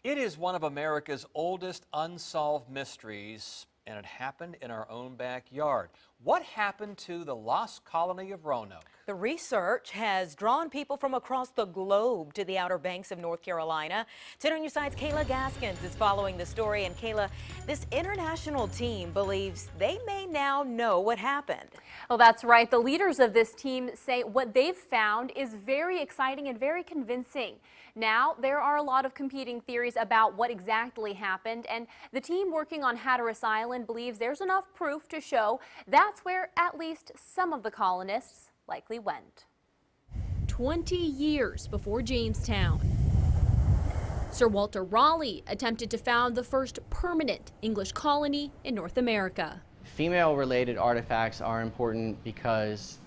It is one of America's oldest unsolved mysteries, and it happened in our own backyard. What happened to the lost colony of Roanoke? The research has drawn people from across the globe to the Outer Banks of North Carolina. 10 on your side's Kayla Gaskins is following the story. And Kayla, this international team believes they may now know what happened. Well, that's right. The leaders of this team say what they've found is very exciting and very convincing. Now, there are a lot of competing theories about what exactly happened, and the team working on Hatteras Island believes there's enough proof to show that's where at least some of the colonists likely went. 20 years before Jamestown, Sir Walter Raleigh attempted to found the first permanent English colony in North America. Female-related artifacts are important because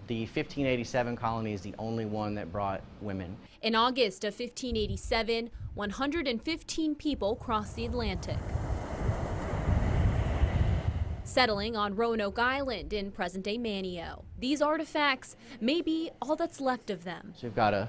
the 1587 colony is the only one that brought women. In August of 1587, 115 people crossed the Atlantic, settling on Roanoke Island in present-day Manio. These artifacts may be all that's left of them. So we've got a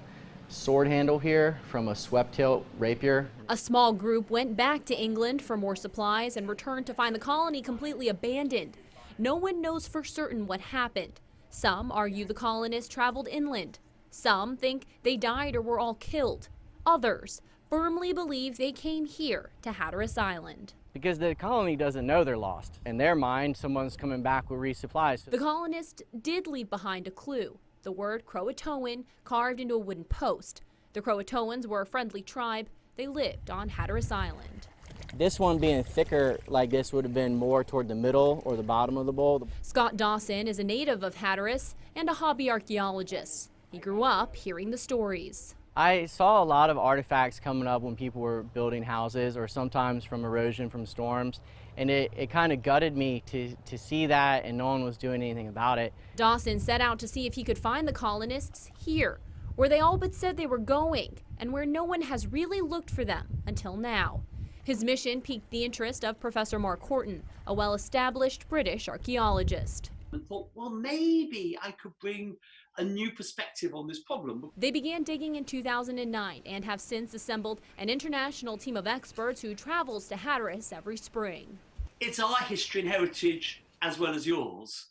sword handle here from a swept-hilt rapier. A small group went back to England for more supplies and returned to find the colony completely abandoned. No one knows for certain what happened. Some argue the colonists traveled inland. Some think they died or were all killed. Others firmly believe they came here to Hatteras Island. Because the colony doesn't know they're lost. In their mind, someone's coming back with resupplies. The colonists did leave behind a clue, the word Croatoan carved into a wooden post. The Croatoans were a friendly tribe. They lived on Hatteras Island. This one being thicker like this would have been more toward the middle or the bottom of the bowl. Scott Dawson is a native of Hatteras and a hobby archaeologist. He grew up hearing the stories. I saw a lot of artifacts coming up when people were building houses or sometimes from erosion from storms, and it kind of gutted me to see that, and no one was doing anything about it. Dawson set out to see if he could find the colonists here, where they all but said they were going and where no one has really looked for them until now. His mission piqued the interest of Professor Mark Horton, a well-established British archaeologist. And thought, well, maybe I could bring a new perspective on this problem. They began digging in 2009 and have since assembled an international team of experts who travels to Hatteras every spring. It's our history and heritage as well as yours.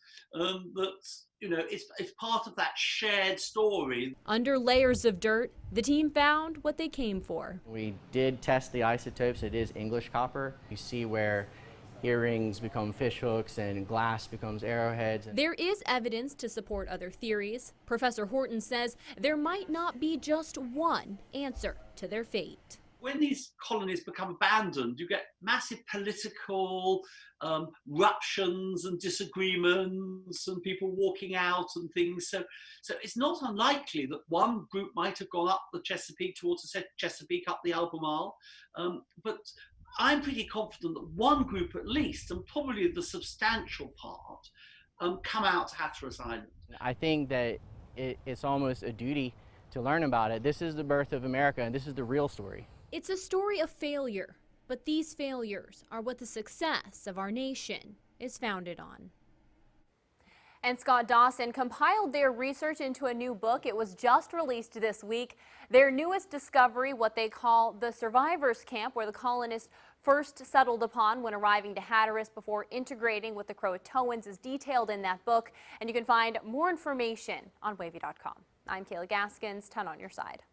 It's part of that shared story. Under layers of dirt, the team found what they came for. We did test the isotopes. It is English copper. You see where earrings become fish hooks and glass becomes arrowheads. There is evidence to support other theories. Professor Horton says there might not be just one answer to their fate. When these colonies become abandoned, you get massive political ruptions and disagreements and people walking out and things. So it's not unlikely that one group might have gone up the Chesapeake towards the Chesapeake, up the Albemarle. But I'm pretty confident that one group at least, and probably the substantial part, come out to Hatteras Island. I think that it's almost a duty to learn about it. This is the birth of America, and this is the real story. It's a story of failure, but these failures are what the success of our nation is founded on. And Scott Dawson compiled their research into a new book. It was just released this week. Their newest discovery, what they call the survivors camp, where the colonists first settled upon when arriving to Hatteras before integrating with the Croatoans, is detailed in that book. And you can find more information on WAVY.com. I'm Kayla Gaskins, 10 on your side.